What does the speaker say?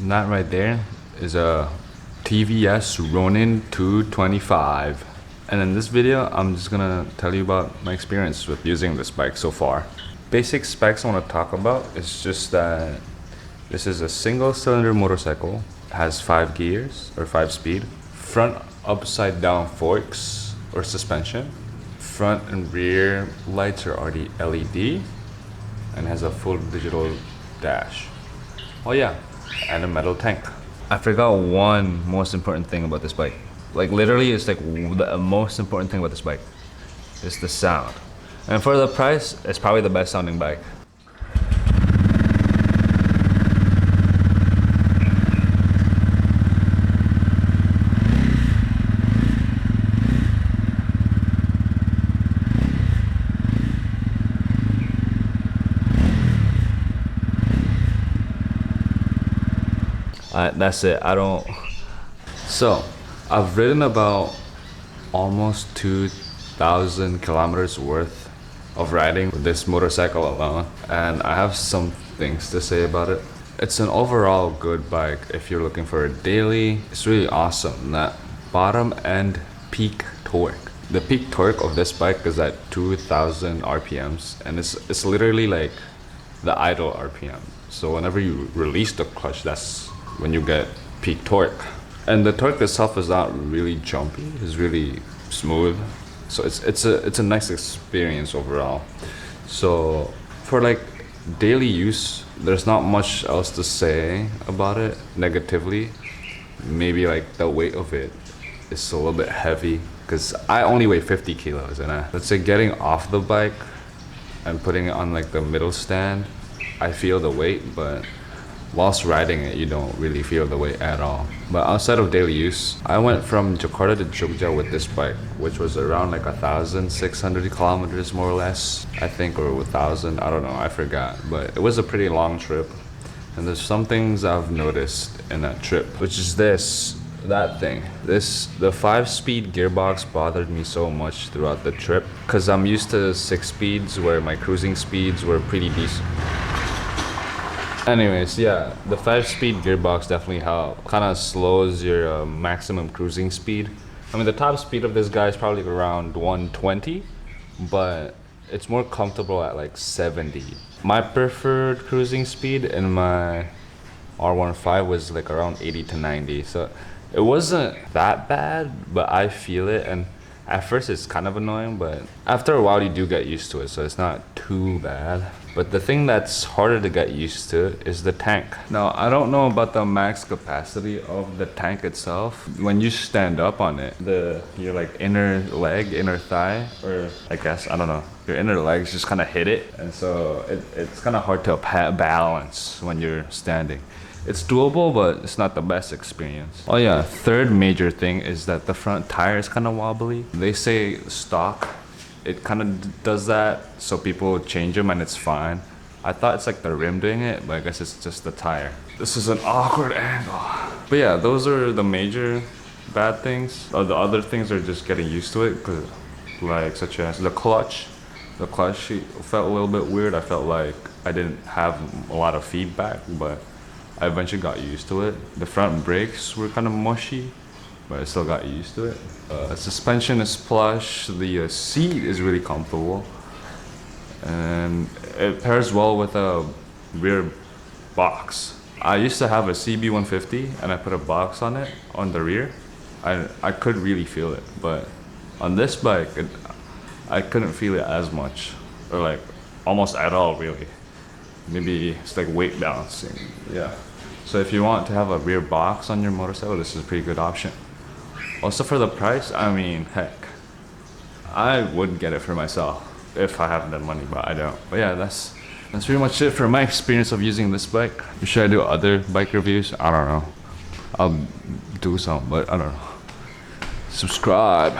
That right there is a TVS RONIN 225. And in this video, I'm just gonna tell you about my experience with using this bike so far. Basic specs I want to talk about is just that this is a single cylinder motorcycle, has 5 gears or 5 speed, front upside down forks or suspension, front and rear lights are already LED, and has a full digital dash. Oh yeah, and a metal tank. I forgot one most important thing about this bike. Like literally, it's like the most important thing about this bike is the sound. And for the price, it's probably the best sounding bike. That's it. So I've ridden about almost 2,000 kilometers worth of riding with this motorcycle alone, and I have some things to say about it. It's an overall good bike if you're looking for a daily. It's really awesome. That bottom end peak torque. The peak torque of this bike is at 2,000 RPMs, and it's literally like the idle RPM. So whenever you release the clutch, that's when you get peak torque. And the torque itself is not really jumpy, it's really smooth. So it's a nice experience overall. So for like daily use, there's not much else to say about it negatively. Maybe like the weight of it is a little bit heavy because I only weigh 50 kilos, and let's say getting off the bike and putting it on like the middle stand, I feel the weight, but whilst riding it, you don't really feel the weight at all. But outside of daily use, I went from Jakarta to Jogja with this bike, which was around like 1,600 kilometers more or less, I think, or 1,000, I don't know, I forgot. But it was a pretty long trip. And there's some things I've noticed in that trip, which is that thing. The 5-speed gearbox bothered me so much throughout the trip, because I'm used to 6 speeds where my cruising speeds were pretty decent. Anyways, yeah, the 5-speed gearbox definitely helps. Kind of slows your maximum cruising speed. I mean, the top speed of this guy is probably around 120, but it's more comfortable at like 70. My preferred cruising speed in my R15 was like around 80 to 90. So it wasn't that bad, but I feel it. And at first it's kind of annoying, but after a while you do get used to it, so it's not too bad. But the thing that's harder to get used to is the tank. Now, I don't know about the max capacity of the tank itself. When you stand up on it, your like inner leg, inner thigh, or I guess, I don't know, your inner legs just kind of hit it. And so it's kind of hard to balance when you're standing. It's doable, but it's not the best experience. Oh yeah, third major thing is that the front tire is kind of wobbly. They say stock, it kind of does that, so people change them and it's fine. I thought it's like the rim doing it, but I guess it's just the tire. This is an awkward angle. But yeah, those are the major bad things. The other things are just getting used to it, cause like such as the clutch. The clutch felt a little bit weird. I felt like I didn't have a lot of feedback, but I eventually got used to it. The front brakes were kind of mushy, but I still got used to it. Suspension is plush. The seat is really comfortable, and it pairs well with a rear box. I used to have a CB150, and I put a box on it on the rear. I could really feel it, but on this bike, I couldn't feel it as much, or like almost at all, really. Maybe it's like weight balancing, yeah. So if you want to have a rear box on your motorcycle, this is a pretty good option. Also for the price, I mean, heck, I would get it for myself if I have the money, but I don't. But yeah, that's pretty much it for my experience of using this bike. Should I do other bike reviews? I don't know. I'll do some, but I don't know. Subscribe.